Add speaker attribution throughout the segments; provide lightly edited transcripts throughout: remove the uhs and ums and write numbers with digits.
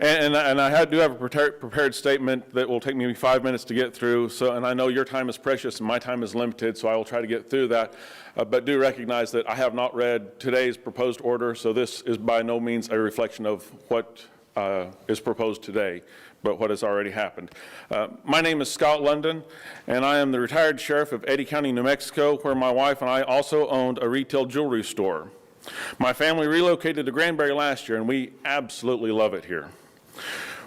Speaker 1: And I do have a prepared statement that will take me 5 minutes to get through. So, and I know your time is precious and my time is limited, so I will try to get through that. But do recognize that I have not read today's proposed order, so this is by no means a reflection of what is proposed today, but what has already happened. My name is Scott London, and I am the retired sheriff of Eddy County, New Mexico, where my wife and I also owned a retail jewelry store. My family relocated to Granbury last year, and we absolutely love it here.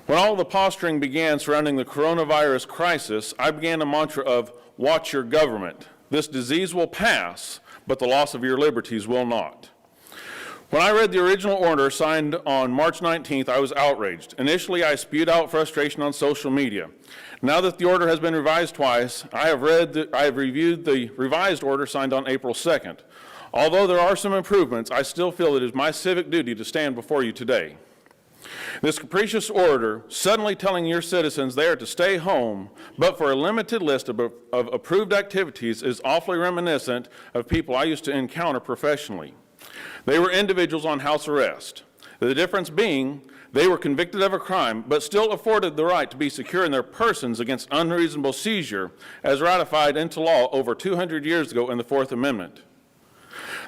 Speaker 1: When all the posturing began surrounding the coronavirus crisis, I began a mantra of watch your government. This disease will pass, but the loss of your liberties will not. When I read the original order signed on March 19th, I was outraged. Initially, I spewed out frustration on social media. Now that the order has been revised twice, I have reviewed the revised order signed on April 2nd. Although there are some improvements, I still feel it is my civic duty to stand before you today. This capricious order, suddenly telling your citizens they are to stay home, but for a limited list of approved activities, is awfully reminiscent of people I used to encounter professionally. They were individuals on house arrest. The difference being they were convicted of a crime, but still afforded the right to be secure in their persons against unreasonable seizure, as ratified into law over 200 years ago in the Fourth Amendment.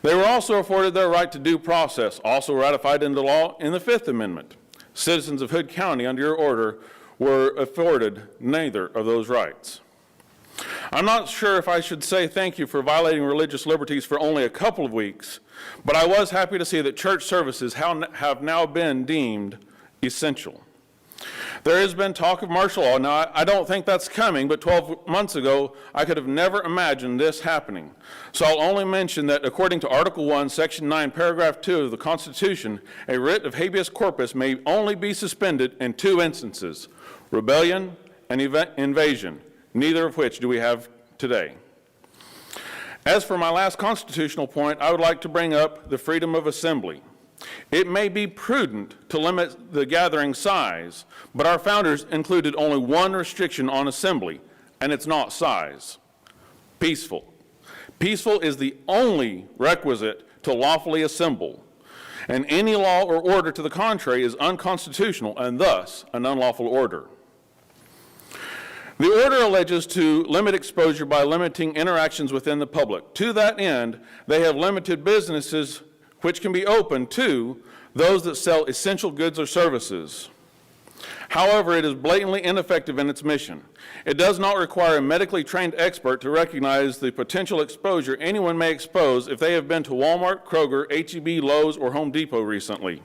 Speaker 1: They were also afforded their right to due process, also ratified into law in the Fifth Amendment. Citizens of Hood County, under your order, were afforded neither of those rights. I'm not sure if I should say thank you for violating religious liberties for only a couple of weeks, but I was happy to see that church services have now been deemed essential. There has been talk of martial law. Now, I don't think that's coming, but 12 months ago, I could have never imagined this happening. So I'll only mention that according to Article 1, Section 9, Paragraph 2 of the Constitution, a writ of habeas corpus may only be suspended in two instances: rebellion and invasion, neither of which do we have today. As for my last constitutional point, I would like to bring up the freedom of assembly. It may be prudent to limit the gathering size, but our founders included only one restriction on assembly, and it's not size: peaceful. Peaceful is the only requisite to lawfully assemble, and any law or order to the contrary is unconstitutional and thus an unlawful order. The order alleges to limit exposure by limiting interactions within the public. To that end, they have limited businesses which can be open to those that sell essential goods or services. However, it is blatantly ineffective in its mission. It does not require a medically trained expert to recognize the potential exposure anyone may expose if they have been to Walmart, Kroger, H-E-B, Lowe's, or Home Depot recently.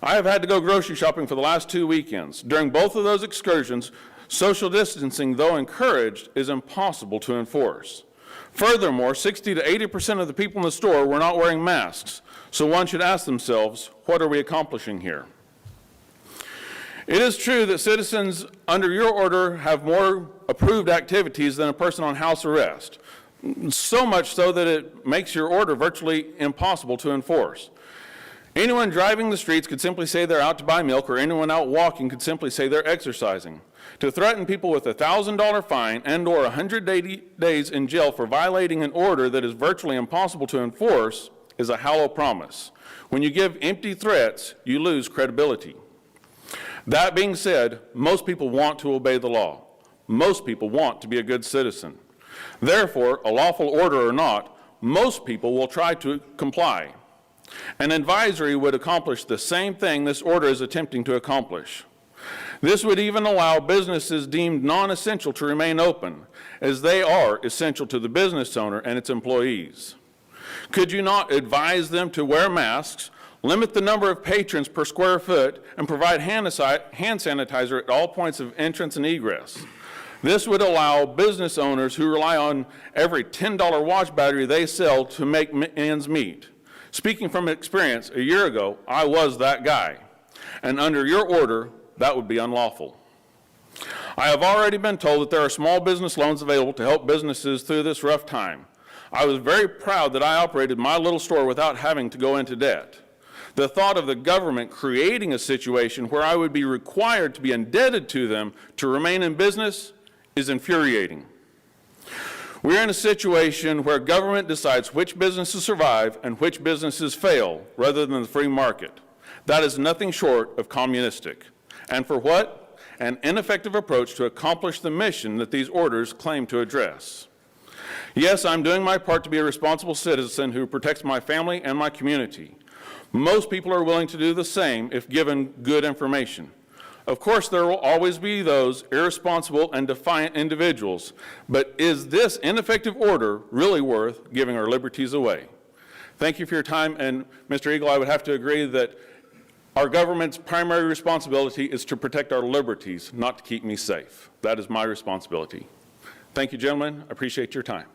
Speaker 1: I have had to go grocery shopping for the last 2 weekends. During both of those excursions, social distancing, though encouraged, is impossible to enforce. Furthermore, 60 to 80% of the people in the store were not wearing masks, so one should ask themselves, what are we accomplishing here? It is true that citizens under your order have more approved activities than a person on house arrest, so much so that it makes your order virtually impossible to enforce. Anyone driving the streets could simply say they're out to buy milk, or anyone out walking could simply say they're exercising. To threaten people with a $1,000 fine and or 180 days in jail for violating an order that is virtually impossible to enforce is a hollow promise. When you give empty threats, you lose credibility. That being said, most people want to obey the law. Most people want to be a good citizen. Therefore, a lawful order or not, most people will try to comply. An advisory would accomplish the same thing this order is attempting to accomplish. This would even allow businesses deemed non-essential to remain open, as they are essential to the business owner and its employees. Could you not advise them to wear masks, limit the number of patrons per square foot, and provide hand sanitizer at all points of entrance and egress? This would allow business owners who rely on every $10 watch battery they sell to make ends meet. Speaking from experience, a year ago, I was that guy, and under your order, that would be unlawful. I have already been told that there are small business loans available to help businesses through this rough time. I was very proud that I operated my little store without having to go into debt. The thought of the government creating a situation where I would be required to be indebted to them to remain in business is infuriating. We're in a situation where government decides which businesses survive and which businesses fail, rather than the free market. That is nothing short of communistic. And for what? An ineffective approach to accomplish the mission that these orders claim to address. Yes, I'm doing my part to be a responsible citizen who protects my family and my community. Most people are willing to do the same if given good information. Of course, there will always be those irresponsible and defiant individuals, but is this ineffective order really worth giving our liberties away? Thank you for your time, and Mr. Eagle, I would have to agree that our government's primary responsibility is to protect our liberties, not to keep me safe. That is my responsibility. Thank you, gentlemen. I appreciate your time.